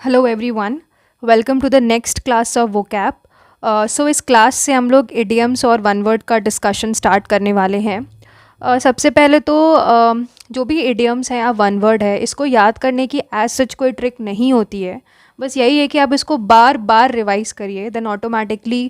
Hello everyone. Welcome to the next class of vocab. So इस class से हम लोग इडियम्स और वन वर्ड का डिस्कशन स्टार्ट करने वाले हैं। सबसे पहले तो जो भी इडियम्स हैं या वन वर्ड है, इसको याद करने की एज सच कोई ट्रिक नहीं होती है। बस यही है कि आप इसको बार बार रिवाइज़ करिए, देन ऑटोमेटिकली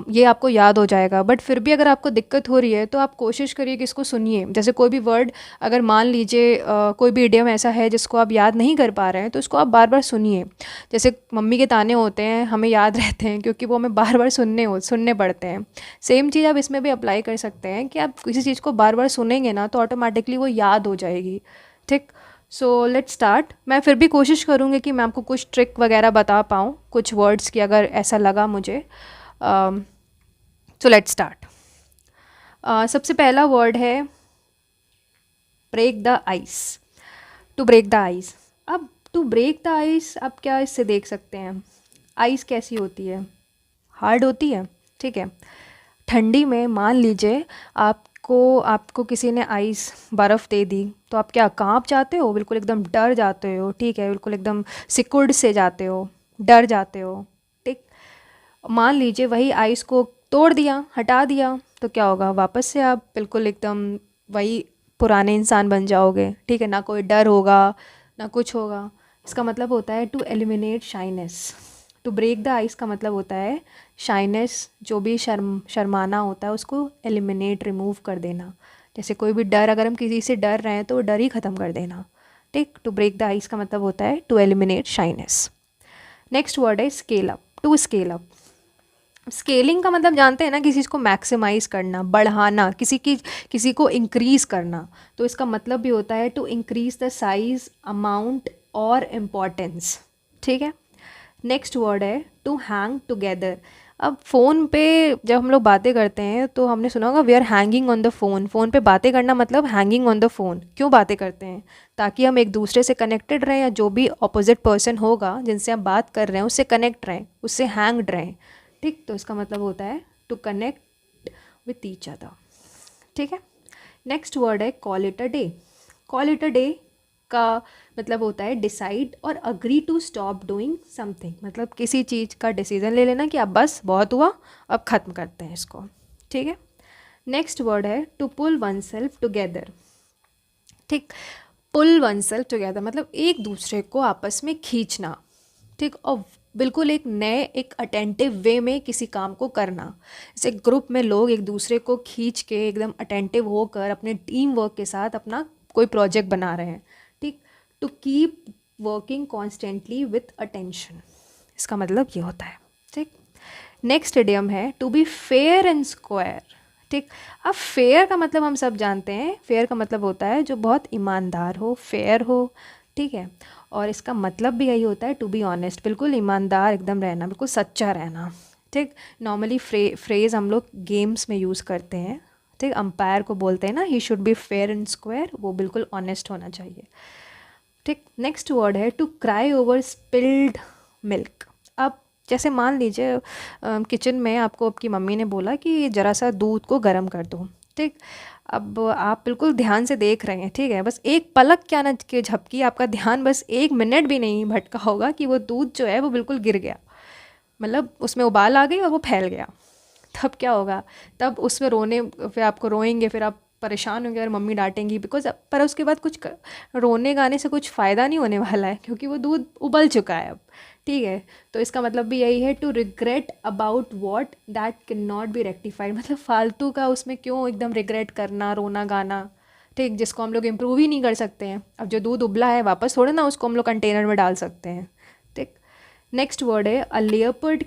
ये आपको याद हो जाएगा। बट फिर भी अगर आपको दिक्कत हो रही है तो आप कोशिश करिए कि इसको सुनिए। जैसे कोई भी वर्ड, अगर मान लीजिए कोई भी इडियम ऐसा है जिसको आप याद नहीं कर पा रहे हैं, तो इसको आप बार बार सुनिए। जैसे मम्मी के ताने होते हैं, हमें याद रहते हैं क्योंकि वो हमें बार बार सुनने पड़ते हैं। सेम चीज़ आप इसमें भी अप्लाई कर सकते हैं कि आप किसी चीज़ को बार बार सुनेंगे ना तो ऑटोमेटिकली वो याद हो जाएगी। ठीक। सो लेट्स स्टार्ट। मैं फिर भी कोशिश करूँगी कि मैं आपको कुछ ट्रिक वगैरह बता पाऊँ कुछ वर्ड्स की, अगर ऐसा लगा मुझे। So let's start. सबसे पहला वर्ड है break the ice. To break the ice. अब टू ब्रेक द आइस आप क्या इससे देख सकते हैं? आइस कैसी होती है? हार्ड होती है। ठीक है। ठंडी में मान लीजिए आपको आपको किसी ने आइस बर्फ़ दे दी, तो आप क्या कांप जाते हो? बिल्कुल एकदम डर जाते हो। ठीक है, बिल्कुल एकदम सिकुड़ से जाते हो, डर जाते हो। ठीक। मान लीजिए वही आइस को तोड़ दिया, हटा दिया, तो क्या होगा? वापस से आप बिल्कुल एकदम वही पुराने इंसान बन जाओगे। ठीक है ना, कोई डर होगा ना कुछ होगा। इसका मतलब होता है to eliminate shyness. To break the ice का मतलब होता है शाइनेस, जो भी शर्माना होता है उसको एलिमिनेट, रिमूव कर देना। जैसे कोई भी डर, अगर हम किसी से डर रहे हैं तो वो डर ही ख़त्म कर देना। ठीक। टू ब्रेक द आइस का मतलब होता है to eliminate shyness. Next word है scale up. To scale up. Scaling का मतलब जानते हैं ना, किसी चीज़ को मैक्सिमाइज करना, बढ़ाना, किसी को इंक्रीज करना। तो इसका मतलब भी होता है to increase the size, amount और इम्पोर्टेंस। ठीक है। नेक्स्ट वर्ड है टू हैंग टुगेदर। अब फ़ोन पे जब हम लोग बातें करते हैं तो हमने सुना होगा we are hanging on the phone. Phone पे बातें करना मतलब हैंगिंग ऑन द फ़ोन। क्यों बातें करते हैं? ताकि हम एक दूसरे से कनेक्टेड रहें, या जो भी अपोजिट पर्सन होगा जिनसे हम बात कर रहे हैं उससे कनेक्ट रहें, उससे हैंग्ड रहें। ठीक। तो इसका मतलब होता है to connect with each other. ठीक है। नेक्स्ट वर्ड है call it a day. Call it a day का मतलब होता है डिसाइड और agree to stop doing something. मतलब किसी चीज़ का डिसीजन ले लेना कि अब बस बहुत हुआ, अब ख़त्म करते हैं इसको। ठीक है। नेक्स्ट वर्ड है to pull oneself together. ठीक। पुल वन सेल्फ टुगेदर मतलब एक दूसरे को आपस में खींचना। ठीक। और बिल्कुल एक नए, एक अटेंटिव वे में किसी काम को करना। जैसे ग्रुप में लोग एक दूसरे को खींच के एकदम अटेंटिव होकर अपने टीम वर्क के साथ अपना कोई प्रोजेक्ट बना रहे हैं। ठीक। To keep working constantly with attention. इसका मतलब ये होता है। ठीक। नेक्स्ट इडियम है to be fair and square. ठीक। अब फेयर का मतलब हम सब जानते हैं, फेयर का मतलब होता है जो बहुत ईमानदार हो, फेयर हो। ठीक है। और इसका मतलब भी यही होता है टू बी ऑनेस्ट, बिल्कुल ईमानदार एकदम रहना, बिल्कुल सच्चा रहना। ठीक। नॉर्मली फ्रेज़ हम लोग गेम्स में यूज़ करते हैं। ठीक। अंपायर को बोलते हैं ना he should be fair and square, वो बिल्कुल ऑनेस्ट होना चाहिए। ठीक। नेक्स्ट वर्ड है to cry over spilled milk. अब जैसे मान लीजिए किचन में आपको आपकी मम्मी ने बोला कि ज़रा सा दूध को गर्म कर दो। ठीक। अब आप बिल्कुल ध्यान से देख रहे हैं। ठीक है। बस एक पलक क्या ना के झपकी, आपका ध्यान बस एक मिनट भी नहीं भटका होगा कि वो दूध जो है वो बिल्कुल गिर गया, मतलब उसमें उबाल आ गई और वो फैल गया। तब क्या होगा? तब उसमें रोने, फिर आपको रोएंगे, फिर आप परेशान होंगे और मम्मी डांटेंगी बिकॉज, पर उसके बाद रोने गाने से कुछ फ़ायदा नहीं होने वाला है क्योंकि वो दूध उबल चुका है अब। ठीक है। तो इसका मतलब भी यही है to regret about what that can not be rectified. मतलब फालतू का उसमें क्यों एकदम रिग्रेट करना, रोना गाना। ठीक। जिसको हम लोग इम्प्रूव ही नहीं कर सकते हैं। अब जो दूध उबला है वापस थोड़े ना उसको हम लोग कंटेनर में डाल सकते हैं। ठीक। नेक्स्ट वर्ड है अ leopard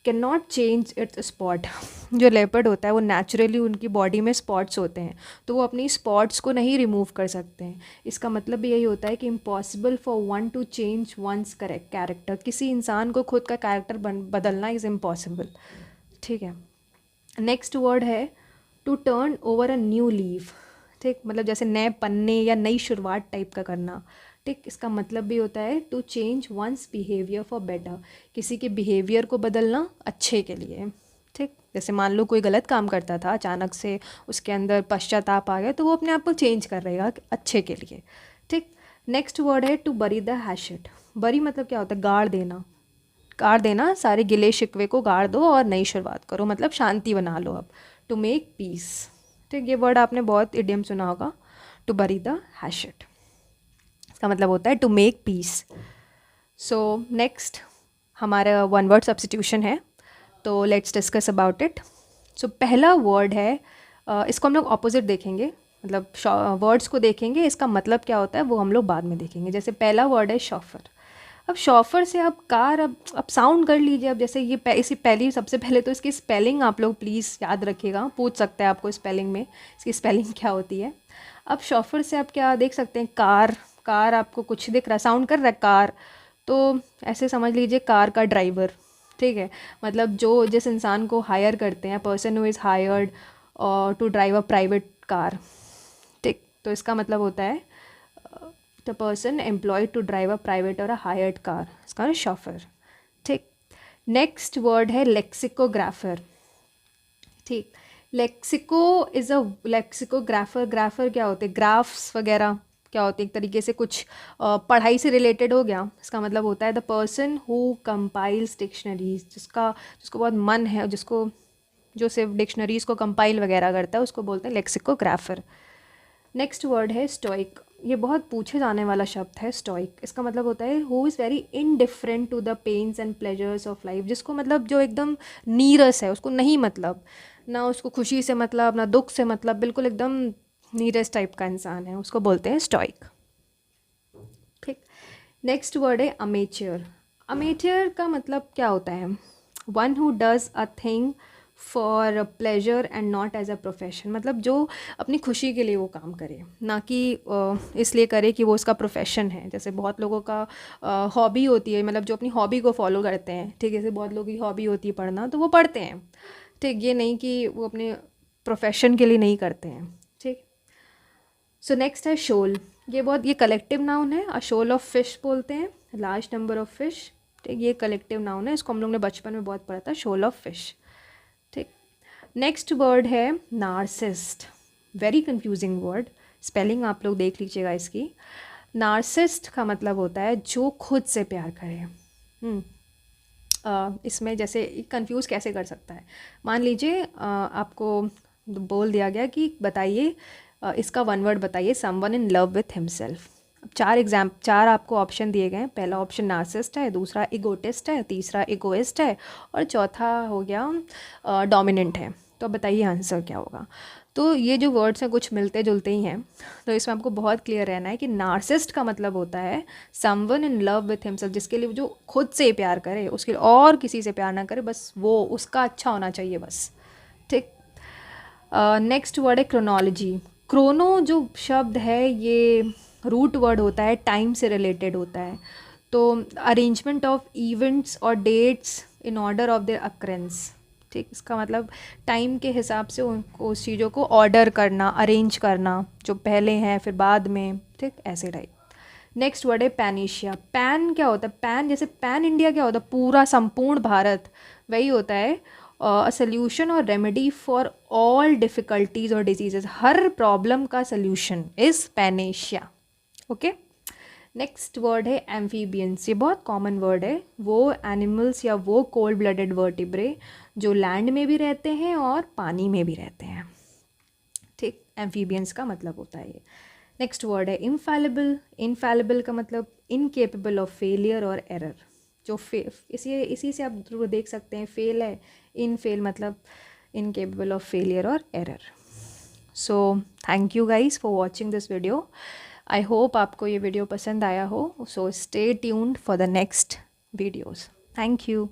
can not change it's spot. जो लेपर्ड होता है वो नेचुरली उनकी बॉडी में स्पॉट्स होते हैं, तो वो अपनी स्पॉट्स को नहीं रिमूव कर सकते हैं। इसका मतलब भी यही होता है कि impossible for one to change one's correct character. किसी इंसान को खुद का कैरेक्टर बदलना इज़ इम्पॉसिबल। ठीक है। नेक्स्ट वर्ड है to turn over a new leaf. ठीक। मतलब जैसे नए पन्ने या नई शुरुआत टाइप का करना। ठीक। इसका मतलब भी होता है to change one's behaviour for better. किसी के बिहेवियर को बदलना अच्छे के लिए। ठीक। जैसे मान लो कोई गलत काम करता था, अचानक से उसके अंदर पश्चाताप आ गया, तो वो अपने आप को चेंज कर रहेगा अच्छे के लिए। ठीक। नेक्स्ट वर्ड है टू बरी द हैशेट। बरी मतलब क्या होता है, गाड़ देना, सारे गिले शिकवे को गाड़ दो और नई शुरुआत करो, मतलब शांति बना लो अब। टू मेक पीस, ठीक, ये वर्ड आपने बहुत इडियम सुना होगा, टू बरी द हैशेट, इसका मतलब होता है to make peace. So next हमारा वन वर्ड सब्स्टिट्यूशन है, तो let's discuss about it. So पहला वर्ड है, इसको हम लोग ऑपोजिट देखेंगे, मतलब वर्ड्स को देखेंगे, इसका मतलब क्या होता है वो हम लोग बाद में देखेंगे। जैसे पहला वर्ड है शॉफर। अब शॉफर से आप कार, अब साउंड कर लीजिए। अब जैसे ये इसी पहली, सबसे पहले तो इसकी स्पेलिंग आप लोग प्लीज़ याद रखिएगा, पूछ सकते हैं आपको स्पेलिंग में इसकी स्पेलिंग क्या होती है। अब शॉफर से आप क्या देख सकते हैं, कार आपको कुछ दिख रहा है, साउंड कर रहा है कार, तो ऐसे समझ लीजिए कार का ड्राइवर, ठीक है, मतलब जो जिस इंसान को हायर करते हैं, person who is hired to drive a private car, ठीक, तो इसका मतलब होता है the person employed to drive a private और अ हायर्ड कार, इसका शॉफर, ठीक। नेक्स्ट वर्ड है लेक्सिकोग्राफर, ठीक। लेक्सिकोग्राफर, ग्राफर क्या होते हैं, ग्राफ्स वगैरह क्या होते हैं, एक तरीके से कुछ पढ़ाई से रिलेटेड हो गया। इसका मतलब होता है the person who compiles dictionaries, जिसको बहुत मन है, जो सिर्फ डिक्शनरीज को कंपाइल वगैरह करता है, उसको बोलते हैं लेक्सिकोग्राफर। नेक्स्ट वर्ड है स्टोइक। ये बहुत पूछे जाने वाला शब्द है स्टोइक। इसका मतलब होता है who is very indifferent to the pains and pleasures of life, जिसको मतलब जो एकदम नीरस है, उसको नहीं मतलब, ना उसको खुशी से मतलब, ना दुख से मतलब, बिल्कुल एकदम नीरस टाइप का इंसान है, उसको बोलते हैं स्टोइक, ठीक। नेक्स्ट वर्ड है अमेच्योर। अमेच्योर का मतलब क्या होता है, one who does a thing for pleasure and not as a profession, मतलब जो अपनी खुशी के लिए वो काम करे, ना कि इसलिए करे कि वो उसका प्रोफेशन है। जैसे बहुत लोगों का हॉबी होती है, मतलब जो अपनी हॉबी को फॉलो करते हैं, ठीक है, जैसे बहुत लोगों की हॉबी होती है पढ़ना, तो वो पढ़ते हैं, ठीक, ये नहीं कि वो अपने प्रोफेशन के लिए नहीं करते हैं, ठीक। सो नेक्स्ट है शोल। ये कलेक्टिव नाउन है, अ शोल ऑफ फिश बोलते हैं, लार्ज नंबर ऑफ फिश, ठीक, ये कलेक्टिव नाउन है, इसको हम लोग ने बचपन में बहुत पढ़ा था, शोल ऑफ फिश, ठीक। नेक्स्ट वर्ड है narcissist. Very confusing word, spelling आप लोग देख लीजिएगा इसकी। नार्सिस्ट का मतलब होता है जो खुद से प्यार करे। इसमें जैसे कंफ्यूज कैसे कर सकता है, मान लीजिए आपको बोल दिया गया कि बताइए इसका वन वर्ड बताइए, someone in love with himself. अब चार आपको ऑप्शन दिए गए हैं। पहला ऑप्शन नार्सिस्ट है, दूसरा इगोटिस्ट है, तीसरा इगोइस्ट है, और चौथा हो गया डोमिनेंट है। तो अब बताइए आंसर क्या होगा। तो ये जो वर्ड्स हैं कुछ मिलते जुलते ही हैं, तो इसमें आपको बहुत क्लियर रहना है कि नार्सिस्ट का मतलब होता है someone in love with himself, जिसके लिए जो खुद से प्यार करे, उसके लिए और किसी से प्यार ना करे, बस वो उसका अच्छा होना चाहिए बस, ठीक। नेक्स्ट वर्ड है क्रोनोलॉजी। क्रोनो जो शब्द है ये रूट वर्ड होता है, टाइम से रिलेटेड होता है, तो अरेंजमेंट ऑफ इवेंट्स और dates in order of their occurrence, ठीक। इसका मतलब टाइम के हिसाब से उनको उस चीज़ों को ऑर्डर करना, अरेंज करना, जो पहले हैं फिर बाद में, ठीक, ऐसे टाइप। नेक्स्ट वर्ड है पैनिशिया। पैन क्या होता है, पैन जैसे पैन इंडिया क्या होता है, पूरा संपूर्ण भारत, वही होता है अ सल्यूशन और रेमेडी फॉर ऑल डिफ़िकल्टीज और डिजीजेस, हर प्रॉब्लम का solution is Panacea, okay. Next word है एम्फीबियंस। ये बहुत कॉमन वर्ड है, वो एनिमल्स या वो कोल्ड ब्लडेड वर्टिब्रे जो लैंड में भी रहते हैं और पानी में भी रहते हैं, ठीक, एम्फीबियंस का मतलब होता है ये। नेक्स्ट वर्ड है इनफैलिबल। इनफैलिबल का मतलब इनकेपेबल ऑफ फेलियर और एरर, जो इसी से आप देख सकते हैं फेल है, इन फेल मतलब इनकेपेबल ऑफ फेलियर और error. So thank you guys for watching this video. I hope आपको ये वीडियो पसंद आया हो, so stay tuned for the next videos. Thank you.